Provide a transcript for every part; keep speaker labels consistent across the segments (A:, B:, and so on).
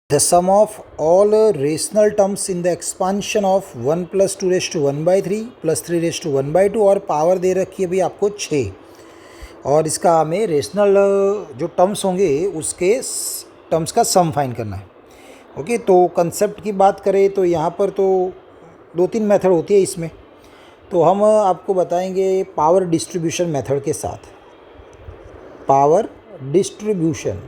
A: The sum of all rational terms in the expansion of 1 plus 2 raised to 1 by 3 plus 3 raised to 1 by 2 और power दे रखी है भाई आपको 6 और इसका हमें रेशनल जो टर्म्स होंगे उसके टर्म्स का सम फाइंड करना है। ओके, तो कंसेप्ट की बात करें तो यहाँ पर तो 2-3 मेथड होती है इसमें, तो हम आपको बताएंगे पावर डिस्ट्रीब्यूशन मेथड के साथ। पावर डिस्ट्रीब्यूशन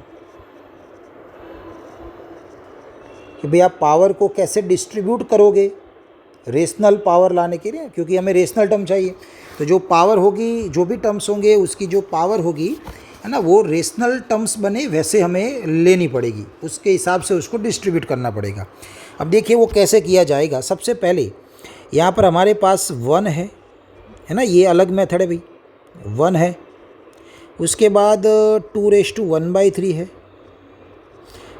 A: कि भाई आप पावर को कैसे डिस्ट्रीब्यूट करोगे रेशनल पावर लाने के लिए, क्योंकि हमें रेशनल टर्म चाहिए। तो जो पावर होगी, जो भी टर्म्स होंगे उसकी जो पावर होगी है ना, वो रेशनल टर्म्स बने वैसे हमें लेनी पड़ेगी, उसके हिसाब से उसको डिस्ट्रीब्यूट करना पड़ेगा। अब देखिए वो कैसे किया जाएगा। सबसे पहले यहाँ पर हमारे पास 1 है ना, ये अलग मेथड है भाई, 1 है। उसके बाद 2 रेज़ टू 1 by 3 है।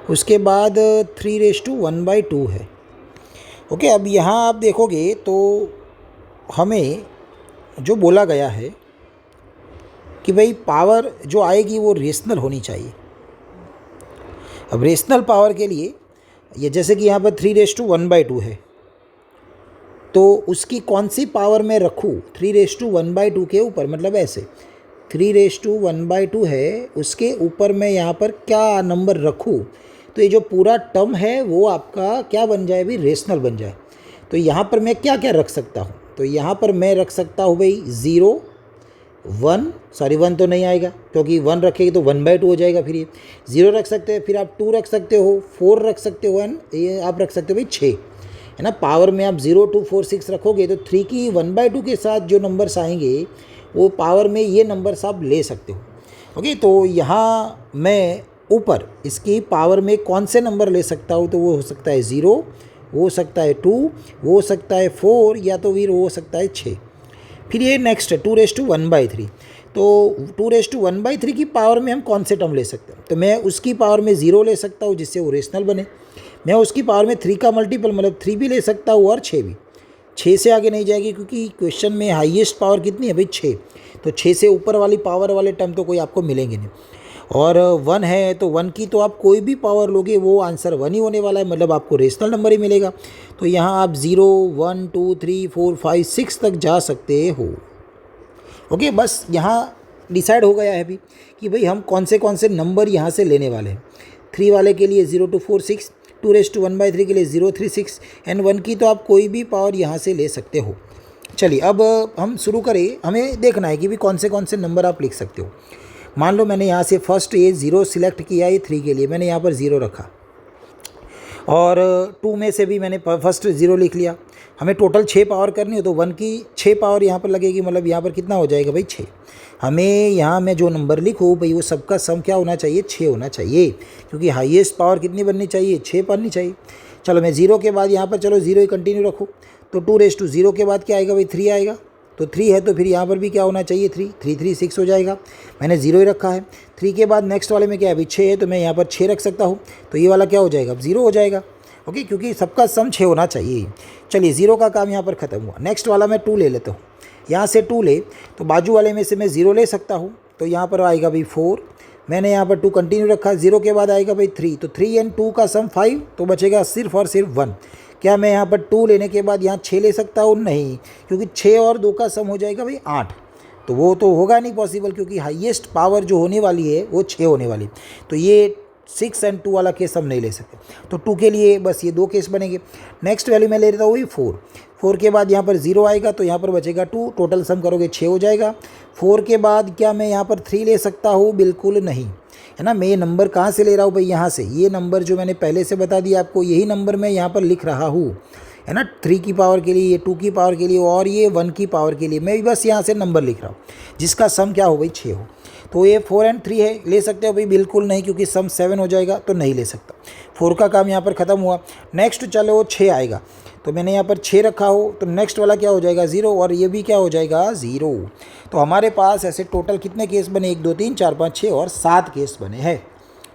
A: उसके बाद 3 रेज़ टू 1 by 2 है। ओके, अब यहाँ आप देखोगे तो हमें जो बोला गया है कि भाई पावर जो आएगी वो रेशनल होनी चाहिए। अब रेशनल पावर के लिए ये जैसे कि यहाँ पर 3 रेज़ टू 1 by 2 है, तो उसकी कौन सी पावर मैं रखूँ 3 रेज़ टू 1 by 2 के ऊपर, मतलब ऐसे 3 रेज़ टू 1 by 2 है, उसके ऊपर मैं यहाँ पर क्या नंबर रखूँ, तो ये जो पूरा टर्म है वो आपका क्या बन जाए भी, रेशनल बन जाए। तो यहाँ पर मैं क्या क्या रख सकता हूँ, तो यहाँ पर मैं रख सकता हूँ भाई 0 1, सॉरी 1 तो नहीं आएगा क्योंकि 1 रखेगी तो 1 by 2 हो जाएगा, फिर ये 0 रख सकते हैं, फिर आप 2 रख सकते हो, 4 रख सकते हो, एंड ये आप रख सकते हो भाई 6 है ना। पावर में आप 0 2 4 6 रखोगे तो 3 की 1 by 2 के साथ जो नंबर्स आएंगे वो पावर में ये नंबर्स आप ले सकते हो। ओके, तो यहाँ मैं ऊपर इसकी पावर में कौन से नंबर ले सकता हूँ, तो वो हो सकता है 0, वो हो सकता है 2, वो हो सकता है 4, या तो फिर वो हो सकता है 6। फिर ये नेक्स्ट है 2 रेज़ टू 1 by 3। तो 2 रेज़ टू 1 by 3 की पावर में हम कौन से टर्म ले सकते हैं, तो मैं उसकी पावर में 0 ले सकता हूँ जिससे वो रेशनल बने। मैं उसकी पावर में 3 का मल्टीपल मतलब 3 भी ले सकता हूँ और 6 भी। 6 से आगे नहीं जाएगी क्योंकि क्वेश्चन में हाईएस्ट पावर कितनी है भाई 6, तो 6 से ऊपर वाली पावर वाले टर्म तो कोई आपको मिलेंगे नहीं। और 1 है तो 1 की तो आप कोई भी पावर लोगे वो आंसर 1 ही होने वाला है, मतलब आपको रेशनल नंबर ही मिलेगा। तो यहाँ आप 0 1 2 3 4 5 6 तक जा सकते हो। ओके, बस यहाँ डिसाइड हो गया है अभी कि भाई हम कौन से नंबर यहाँ से लेने वाले हैं। 3 वाले के लिए 0 2 4 6, 2 रेज़ टू 1 by 3 के लिए 0 3 6, एंड 1 की तो आप कोई भी पावर यहाँ से ले सकते हो। चलिए अब हम शुरू करें। हमें देखना है कि भी कौन से नंबर आप लिख सकते हो। मान लो मैंने यहाँ से फर्स्ट ये 0 सिलेक्ट किया, ये 3 के लिए मैंने यहाँ पर 0 रखा, और 2 में से भी मैंने फर्स्ट 0 लिख लिया। हमें टोटल 6 पावर करनी हो तो 1 की 6 पावर यहाँ पर लगेगी, मतलब यहाँ पर कितना हो जाएगा भाई 6। हमें यहाँ मैं जो नंबर लिखूँ भाई वो सबका सम क्या होना चाहिए, 6 होना चाहिए, क्योंकि हाईएस्ट पावर कितनी बननी चाहिए, 6 बननी चाहिए। चलो मैं 0 के बाद यहाँ पर चलो 0 ही कंटिन्यू रखो, तो 2 रेज़ टू 0 के बाद क्या आएगा भाई 3 आएगा, तो 3 है तो फिर यहाँ पर भी क्या होना चाहिए 3 3 3 6 हो जाएगा। मैंने 0 ही रखा है। 3 के बाद नेक्स्ट वाले में क्या है भाई 6 है, तो मैं यहाँ पर 6 रख सकता हूँ, तो ये वाला क्या हो जाएगा, अब 0 हो जाएगा। ओके, क्योंकि सबका सम 6 होना चाहिए। चलिए 0 का काम यहाँ पर ख़त्म हुआ। नेक्स्ट वाला मैं 2 ले लेता हूँ। यहाँ से 2 ले तो बाजू वाले में से मैं 0 ले सकता हूँ, तो यहाँ पर आएगा भाई 4। मैंने यहाँ पर 2 कंटिन्यू रखा, 0 के बाद आएगा भाई 3, तो 3 एंड 2 का सम 5, तो बचेगा सिर्फ और सिर्फ 1। क्या मैं यहाँ पर 2 लेने के बाद यहाँ 6 ले सकता हूँ, नहीं, क्योंकि 6 और 2 का सम हो जाएगा भाई 8, तो वो तो होगा नहीं पॉसिबल, क्योंकि हाईएस्ट पावर जो होने वाली है वो 6 होने वाली। तो ये 6 एंड 2 वाला केस हम नहीं ले सकते, तो 2 के लिए बस ये 2 केस बनेंगे। नेक्स्ट वैल्यू मैं ले लेता हूँ 4 के बाद यहाँ पर 0 आएगा, तो यहाँ पर बचेगा 2, टोटल सम करोगे 6 हो जाएगा। 4 के बाद क्या मैं यहाँ पर 3 ले सकता हूँ, बिल्कुल नहीं, है ना। मैं ये नंबर कहाँ से ले रहा हूँ भाई, यहाँ से। ये नंबर जो मैंने पहले से बता दिया आपको, यही नंबर मैं यहाँ पर लिख रहा हूँ, है ना। 3 की पावर के लिए, ये 2 की पावर के लिए, और ये 1 की पावर के लिए, मैं भी बस यहाँ से नंबर लिख रहा हूँ जिसका सम क्या हो भाई 6 हो। तो ये 4 एंड 3 है, ले सकते हो भाई, बिल्कुल नहीं, क्योंकि सम 7 हो जाएगा, तो नहीं ले सकता। 4 का काम यहाँ पर ख़त्म हुआ। नेक्स्ट चलो 6 आएगा, तो मैंने यहाँ पर 6 रखा हो, तो नेक्स्ट वाला क्या हो जाएगा 0, और ये भी क्या हो जाएगा 0। तो हमारे पास ऐसे टोटल कितने केस बने, 1 2 3 4 5 6 और 7 केस बने हैं।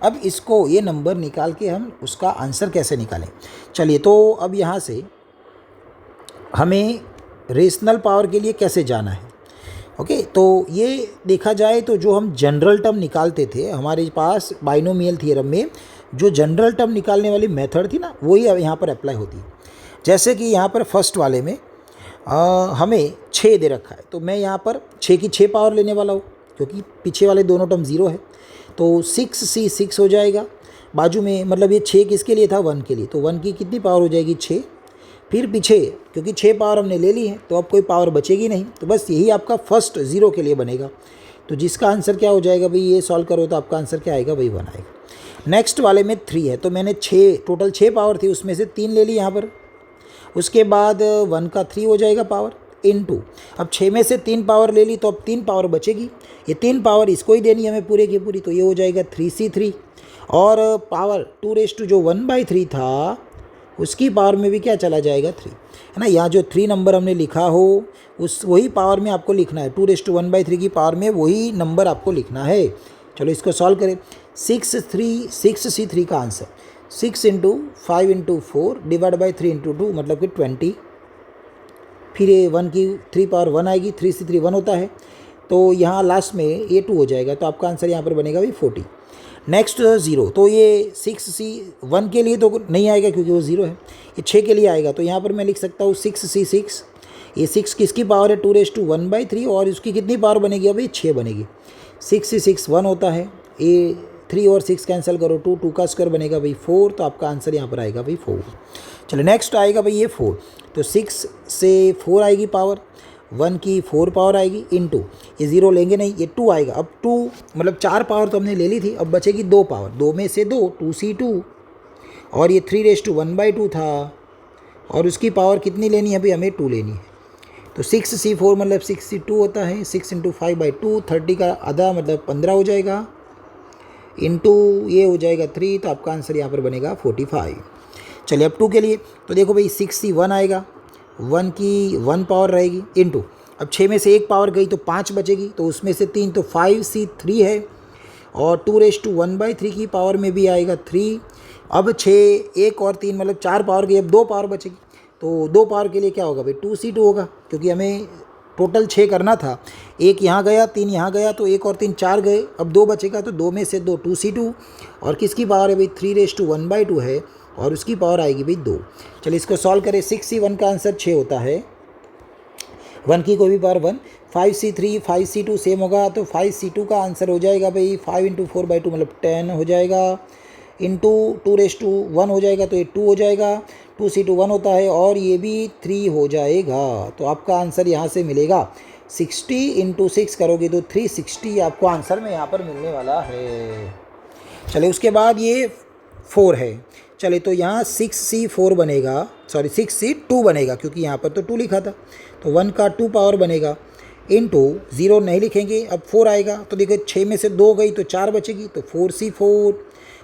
A: अब इसको ये नंबर निकाल के हम उसका आंसर कैसे निकालें। चलिए, तो अब यहाँ से हमें रेशनल पावर के लिए कैसे जाना है। ओके, तो ये देखा जाए तो जो हम जनरल टर्म निकालते थे हमारे पास बाइनोमियल थ्योरम में, जो जनरल टर्म निकालने वाली मेथड थी ना, वही अब यहाँ पर अप्लाई होती है। जैसे कि यहाँ पर फर्स्ट वाले में हमें 6 दे रखा है, तो मैं यहाँ पर 6 की 6 पावर लेने वाला हूँ, क्योंकि पीछे वाले दोनों टर्म 0 है। तो 6c 6 हो जाएगा, बाजू में मतलब ये 6 किसके लिए था, 1 के लिए, तो 1 की कितनी पावर हो जाएगी, 6। फिर पीछे क्योंकि 6 पावर हमने ले ली है, तो अब कोई पावर बचेगी नहीं, तो बस यही आपका फर्स्ट 0 के लिए बनेगा। तो जिसका आंसर क्या हो जाएगा भाई, ये सॉल्व करो तो आपका आंसर क्या आएगा भाई, 1 आएगा। नेक्स्ट वाले में 3 है, तो मैंने 6 टोटल 6 पावर थी, उसमें से 3 ले ली यहाँ पर। उसके बाद 1 का 3 हो जाएगा पावर इनटू, अब 6 में से 3 पावर ले ली, तो अब 3 पावर बचेगी, ये 3 पावर इसको ही देनी है हमें पूरे की पूरी, तो ये हो जाएगा 3c3। और पावर 2 जो 1/3 था, उसकी पावर में भी क्या चला जाएगा, 3, है ना। यहाँ जो 3 नंबर हमने लिखा हो उस वही पावर में आपको लिखना है, 2 1/3 की पावर में वही नंबर आपको लिखना है। चलो इसको सॉल्व करें। 6c3 का आंसर 6 × 5 × 4 डिवाइड बाई 3 × 2 मतलब कि 20। फिर ये 1 की 3 पावर 1 आएगी, 3c3 1 होता है, तो यहाँ लास्ट में ये 2 हो जाएगा, तो आपका आंसर यहाँ पर बनेगा भी 40। नेक्स्ट 0, तो ये 6c 1 के लिए तो नहीं आएगा क्योंकि वो 0 है, ये 6 के लिए आएगा, तो यहाँ पर मैं लिख सकता हूँ 6c 6। ये 6 किसकी पावर है, 2 1/3, और इसकी कितनी पावर बनेगी, अभी 6 बनेगी। 6c 6 1 होता है, ये 3 और 6 कैंसिल करो, 2 का स्क्वायर बनेगा भाई 4, तो आपका आंसर यहाँ पर आएगा भाई 4। चलो नेक्स्ट आएगा भाई ये 4, तो 6 से 4 आएगी पावर, 1 की 4 पावर आएगी इनटू, ये 0 लेंगे नहीं, ये 2 आएगा। अब 2 मतलब 4 पावर तो हमने ले ली थी, अब बचेगी 2 पावर, 2 में से 2 2c2, और ये 3 था, और उसकी पावर कितनी लेनी है अभी हमें, 2 लेनी है। तो 6c4 मतलब 6c2 होता है, 6 × 5/2, 30 का आधा मतलब 15 हो जाएगा, इनटू ये हो जाएगा 3, तो आपका आंसर यहाँ पर बनेगा 45। चलिए अब 2 के लिए, तो देखो भाई 6c 1 आएगा, 1 की 1 पावर रहेगी इनटू, अब 6 में से 1 पावर गई तो 5 बचेगी, तो उसमें से 3 तो 5c3 है, और 2 1/3 की पावर में भी आएगा 3। अब 6 1 और 3 मतलब 4 पावर गई, अब 2 पावर बचेगी, तो 2 पावर के लिए क्या होगा भाई, 2c2 होगा, क्योंकि हमें टोटल 6 करना था, 1 यहाँ गया 3 यहाँ गया, तो 1 और 3 4 गए, अब 2 बचेगा, तो 2 में से 2 2c2, और किसकी पावर है भाई 3 है, और उसकी पावर आएगी भाई 2। चलिए इसको सॉल्व करें। 6c1 का आंसर 6 होता है, 1 की कोई भी पावर 1, 5c3 5c2 सेम होगा, तो 5c2 का आंसर हो जाएगा भाई 5 × 4/2 मतलब 10 हो जाएगा, इंटू 2 हो जाएगा, तो ये 2 हो जाएगा, 2c2 1 होता है, और ये भी 3 हो जाएगा, तो आपका आंसर यहाँ से मिलेगा 60 × 6 करोगे तो 360 आपको आंसर में यहाँ पर मिलने वाला है। चलिए उसके बाद ये 4 है, चले तो यहाँ 6c4 बनेगा, सॉरी 6c2 बनेगा, क्योंकि यहाँ पर तो 2 लिखा था, तो 1 का 2 पावर बनेगा इनटू 0 नहीं लिखेंगे, अब 4 आएगा, तो देखो 6 में से 2 गई तो 4 बचेगी, तो 4c4,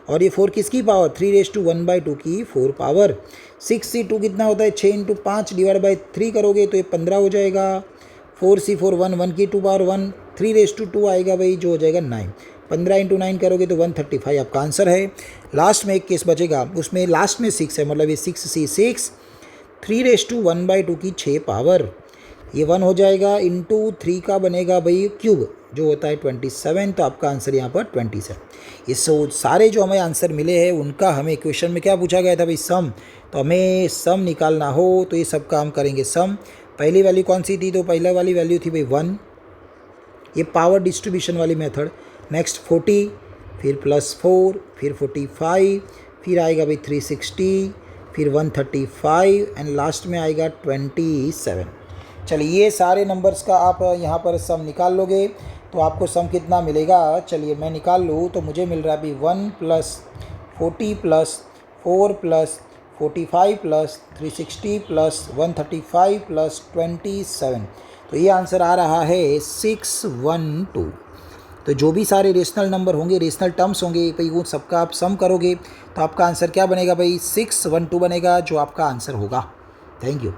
A: और ये 4 किसकी पावर 3 की 4 पावर। 6c2 कितना होता है, 6 × 5 डिवाइड बाई 3 करोगे तो ये 15 हो जाएगा, 4c4 1 की 2 पावर 1, 3 आएगा भाई, जो हो जाएगा 9, 15 × 9 करोगे तो 135 आपका आंसर है। लास्ट में एक केस बचेगा, उसमें लास्ट में 6 है, मतलब ये 6c6 3 की 6 पावर, ये 1 हो जाएगा, इंटू 3 का बनेगा भाई क्यूब, जो होता है 27, तो आपका आंसर यहाँ पर 27। ये सारे जो हमें आंसर मिले हैं उनका हमें क्वेश्चन में क्या पूछा गया था भाई, सम, तो हमें सम निकालना हो तो ये सब काम करेंगे। सम पहली वैल्यू कौन सी थी, तो पहला वाली वैल्यू थी भाई 1, ये पावर डिस्ट्रीब्यूशन वाली मेथड। नेक्स्ट 40, फिर +4, फिर 45, फिर आएगा भाई 360, फिर 135, एंड लास्ट में आएगा 27। चलिए ये सारे नंबर्स का आप यहाँ पर सम निकाल लोगे तो आपको सम कितना मिलेगा, चलिए मैं निकाल लूँ, तो मुझे मिल रहा है अभी 1 + 40 + 4 + 45 + 360 + 135 + 27, तो ये आंसर आ रहा है 612। तो जो भी सारे रेशनल नंबर होंगे, रेशनल टर्म्स होंगे भाई, वो सबका आप सम करोगे तो आपका आंसर क्या बनेगा भाई, 612 बनेगा, जो आपका आंसर होगा। Thank you.